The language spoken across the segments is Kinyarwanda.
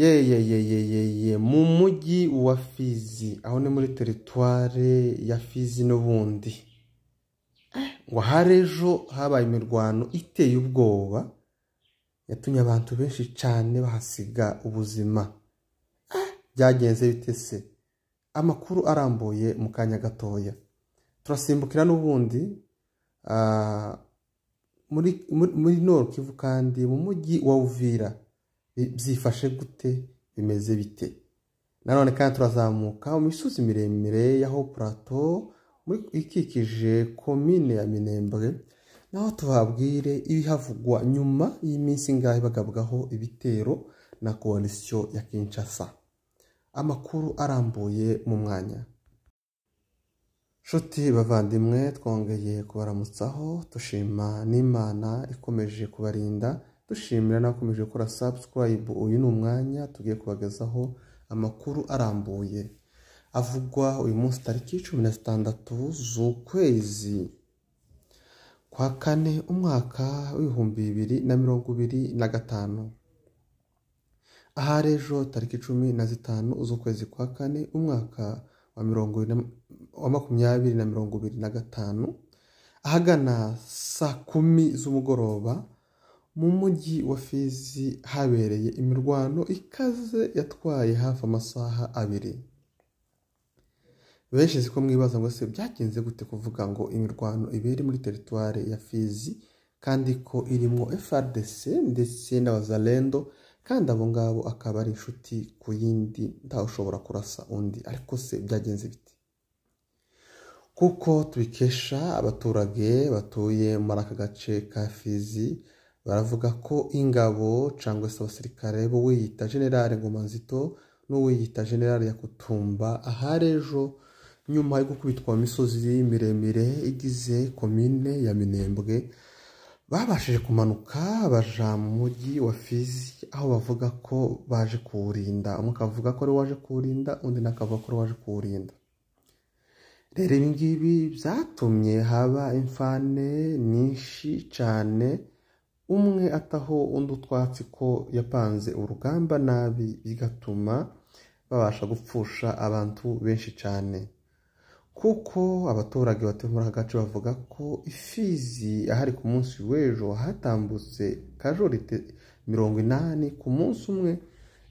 ye mu mujyi wa Fizi, aho ni muri teritware ya Fizi n'ubundi ngo hari ejo habaye imirwano iteye ubwoba yatumye abantu benshi cyane bahasiga ubuzima. Byagenze bite se? Amakuru arambuye mu kanya gatoya. Turasimbukira n'ubundi muri Nord Kivu, kandi mu mujyi wa Uvira byifashe gute, bimeze bite? Nanone kandi turazamuka mu misozi miremire ya Haut Plateau ikikije komine ya Minembwe, naho tubabwire ibihavugwa nyuma y'iminsi ngahe bagabwaho ibitero na coalition ya Kinshasa. Amakuru arambuye mu mwanya. Nshuti bavandimwe, twongeye kubaramutsaho, dushima n'Imana ikomeje kubarinda, dushimira n'abakomeje gukora subscribe. Uyu ni umwanya tugiye kubagezaho amakuru arambuye avugwa uyu munsi tariki 16 z'ukwezi kwa kane umwaka w'2025. Aha rejo tariki 15 z'ukwezi kwa kane umwaka wa 2025, ahagana saa 10 z'umugoroba mu mujyi wa Fizi habereye imirwano ikaze yatwaye hafi amasaha 2. Benshi ziko mwibaza ngo se byagenze gute kuvuga ngo imirwano ibere muri teritware ya Fizi kandi ko irimo FARDC ndetse n'abazalendo, kandi abo ngabo akaba ari inshuti ku yindi ntawushobora kurasa undi. Ariko se byagenze bite? Kuko tubikesha abaturage batuye muri aka gace ka Fizi, baravuga ko ingabo cyangwa se abasirikare bo wiyita General Ngomanzito n'uwiyita General Yakutumba aharejo nyuma yo gukubitwa mu misozi miremire igize komine ya Minembwe, babashije kumanuka baja mu mujyi wa Fizi, aho bavuga ko baje kuwurinda. Umwe akavuga ko ari waje kuwurinda, undi nakavuga ko ari waje kuwurinda. Rero ibi ngibi byatumye haba imfane nyinshi cyane, umwe ataho undi utwatsi ko yapanze urugamba nabi, bigatuma babasha gupfusha abantu benshi cyane. Kuko abaturage batuye muri aka gace bavuga ko Ifizi ahari ku munsi w'ejo hatambutse kajorite 80 ku munsi umwe,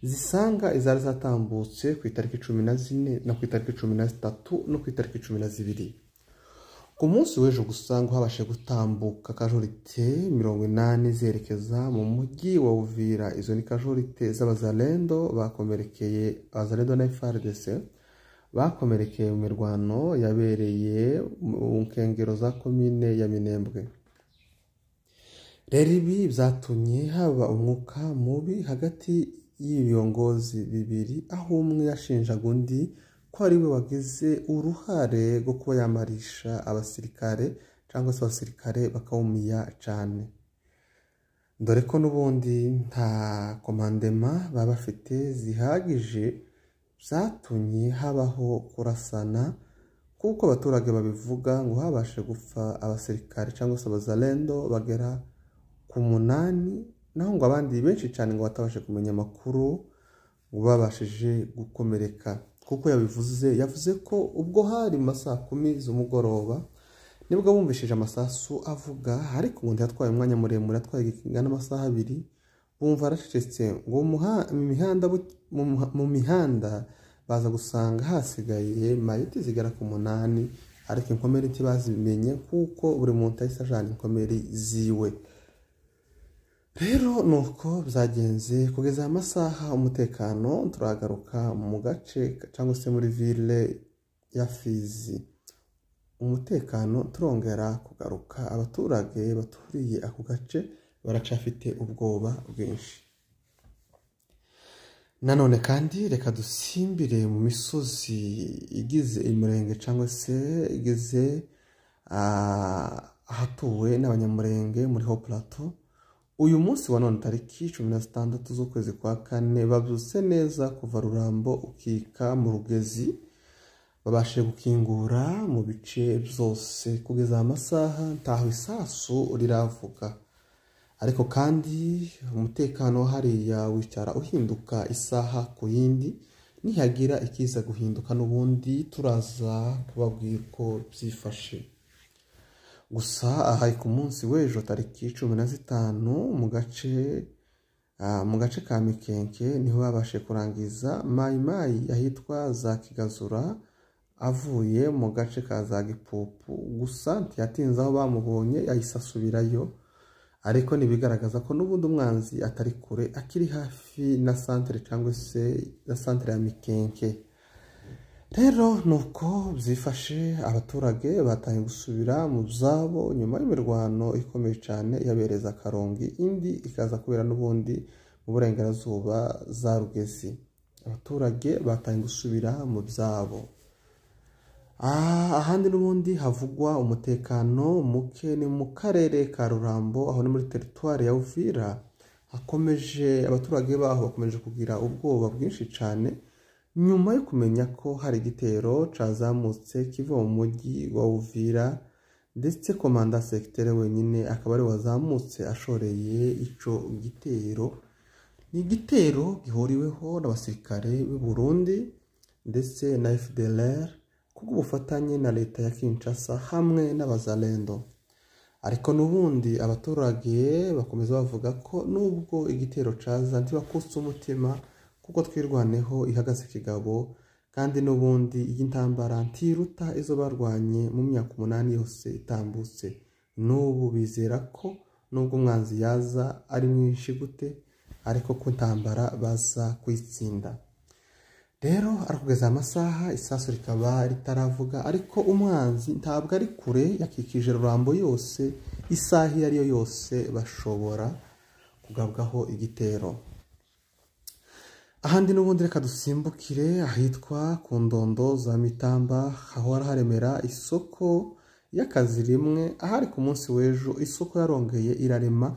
zisanga izari zatambutse ku itariki 14 no ku itariki 13 no ku itariki 12. Ku munsi w'ejo gusa ngo habashe gutambuka kajorite 80 zerekeza mu mujyi wa Uvira. Izo ni kajorite z'abazalendo bakomerekeye, abazalendo na FARDC bakomerekeye mu mirwano yabereye mu nkengero za komine ya Minembwe. Rero ibi byatumye haba umwuka mubi hagati y'ibiyongozi bibiri, aho umwe yashinjaga undi ko ari we wagize uruhare rwo kuba yamarisha abasirikare cyangwa se abasirikare bakawumiya cyane, dore ko n'ubundi nta komandema baba bafite zihagije, byatumye habaho kurasana. Kuko abaturage babivuga ngo habashe gupfa abasirikare cyangwa se abazalendo bagera ku 8, naho ngo abandi benshi cyane ngo batabashe kumenya amakuru ngo babashije gukomereka. Kuko yavuze ko ubwo hari mu masaha 10 z'umugoroba nibwo bumvishije amasasu avuga, ariko ngo yatwaye umwanya muremure, atwaye ikingana amasaha 2, bumva aracecetse ngo mu mihanda baza gusanga hasigaye mayiti zigera ku 8, ariko inkomeri ntibazimenye kuko buri muntu ahise ajana inkomeri ziwe. Rero nuko byagenze kugeza amasaha. Umutekano turagaruka mu gace cyangwa se muri ville ya Fizi, umutekano turongera kugaruka. Abaturage baturiye ako gace baracafite ubwoba bwinshi. Nanone kandi reka dusimbire mu misozi igize imurenge cyangwa se igize ahatuwe n'abanyamurenge muri Haut Plateau. Uyu munsi wa none tariki 16 z'ukwezi kwa kane babyutse neza kuva Rurambo ukika mu Rugezi, babashe gukingura mu bice byose kugeza amasaha ntaho isasu riravuga. ariko kandi umutekano hariya wicara uhinduka isaha ku yindi, nihagira ikiza guhinduka n'ubundi turaza kubabwira uko byifashe. Gusa aha ku munsi w'ejo tariki 15 mu gace ka Mikenke niho babashe kurangiza mayimayi ahitwa za Kigazura avuye mu gace ka za Gipupu. Gusa ntiyatinze aho bamubonye yahise asubirayo, ariko nibigaragaza ko n'ubundi umwanzi atari kure, akiri hafi na santere cyangwa se na santere ya Mikenke. Rero nuko byifashe, abaturage batangiye gusubira mu byabo nyuma y'imirwano ikomeye cyane yabereza Karongi, indi ikaza kubera n'ubundi mu burengerazuba za Rugezi. Abaturage batangiye gusubira mu byabo. Ahandi n'ubundi havugwa umutekano muke ni mu karere ka Rurambo, aho ni muri teritwari ya Uvira. Abaturage baho bakomeje kugira ubwoba bwinshi cyane nyuma yo kumenya ko hari igitero cazamutse kiva mu mujyi wa Uvira, ndetse komanda secteur wenyine akaba ari wazamutse ashoreye ico gitero. Ni igitero gihuriweho n'abasirikare b'u Burundi ndetse na FDLR kubw'ubufatanye na leta ya Kinshasa hamwe n'abazalendo. Ariko n'ubundi abaturage bakomeza bavuga ko nubwo igitero caza ntibakutse umutima, kuko twirwaneho ihagaze kigabo, kandi n'ubundi y'intambara ntiruta izo barwanye mu myaka 8 yose itambutse. N'ubu bizera ko nubwo umwanzi yaza ari mwinshi gute, ariko ko intambara baza kwitsinda. Rero arakugeza amasaha isaso rikaba ritaravuga, ariko umwanzi ntabwo ari kure, yakikije Rurambo yose, isaha iyo ariyo yose bashobora kugabwaho igitero. Ahandi n'ubundi reka dusimbukire ahitwa ku Ndondo za Mitamba, aho haremera isoko y'akazi rimwe. Ahari ku munsi w'ejo isoko yarongeye irarema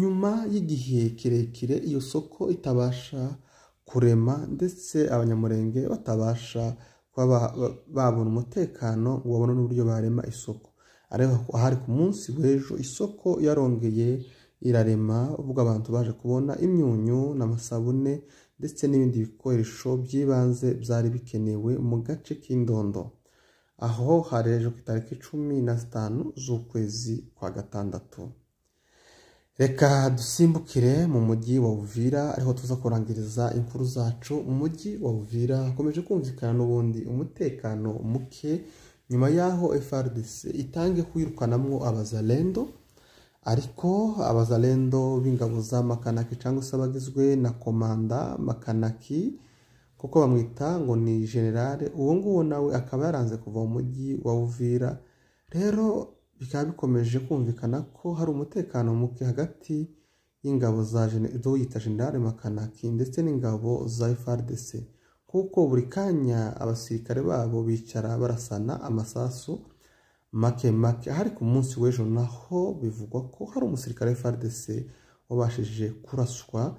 nyuma y'igihe kirekire iyo soko itabasha kurema, ndetse abanyamurenge batabasha kuba babona umutekano ngo babone n'uburyo barema isoko. Ariko ahari ku munsi w'ejo isoko yarongeye irarema, ubwo abantu baje kubona imyunyu n'amasabune ndetse n'ibindi bikoresho by'ibanze byari bikenewe mu gace k'Indondo. Aho harejo ku itariki 15 z'ukwezi kwa gatandatu. Reka dusimbukire mu mujyi wa Uvira, ariho tuza kurangiriza inkuru zacu. Mu mujyi wa Uvira hakomeje kumvikana n'ubundi umutekano muke nyuma yaho FARDC itange kwirukanamwo abazalendo, ariko abazalendo b'ingabo za Makanaki cyangwa se abagizwe na komanda Makanaki, kuko bamwita ngo ni generale, uwo nguwo nawe akaba yaranze kuva mu mujyi wa Uvira. Rero bikaba bikomeje kumvikana ko hari umutekano muke hagati y'ingabo zo yita generale Makanaki ndetse n'ingabo za FARDC, kuko buri kanya abasirikare babo bicara barasana amasasu make. Ahari ku munsi w'ejo naho bivugwa ko hari umusirikare FARDC wabashije kuraswa.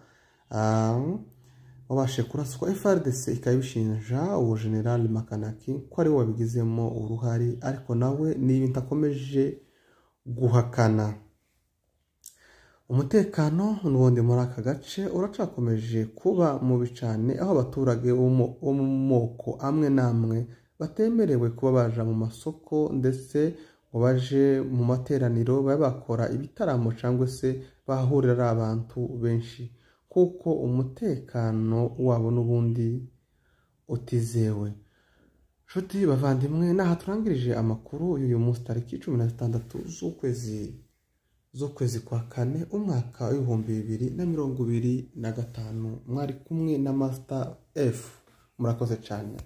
FARDC ikabishinja uwo general Makanaki ko ari we wabigizemo uruhari, ariko nawe ni ibintu akomeje guhakana. Umutekano n'ubundi muri aka gace uracakomeje kuba mubi cyane, aho abaturage bo mu moko amwe n'amwe batemerewe kuba baja mu masoko, ndetse ngo baje mu materaniro babe bakora ibitaramo cyangwa se bahurira ari abantu benshi, kuko umutekano wabo n'ubundi utizewe. Nshuti bavandimwe, naha turangirije amakuru y'uyu munsi tariki 16 z'ukwezi kwa kane umwaka w'2025. Mwari kumwe na Master F. Murakoze cyane.